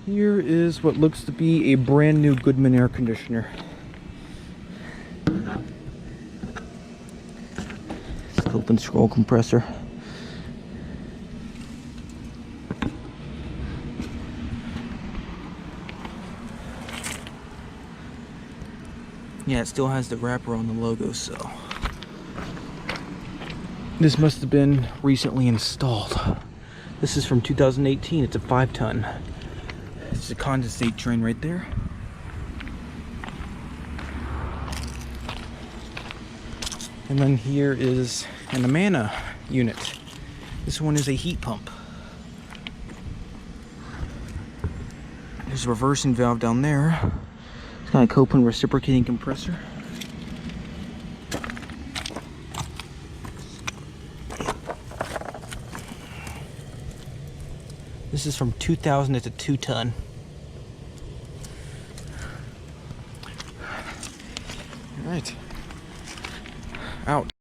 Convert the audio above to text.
Here is what looks to be a brand new Goodman air conditioner. Scope and scroll compressor. Yeah, it still has the wrapper on the logo, so this must have been recently installed. This is from 2018. It's a 5-ton. It's a condensate drain right there. And then here is an Amana unit. This one is a heat pump. There's a reversing valve down there. It's got a Goodman reciprocating compressor. This is from 2000. It's a 2-ton. All right. Out.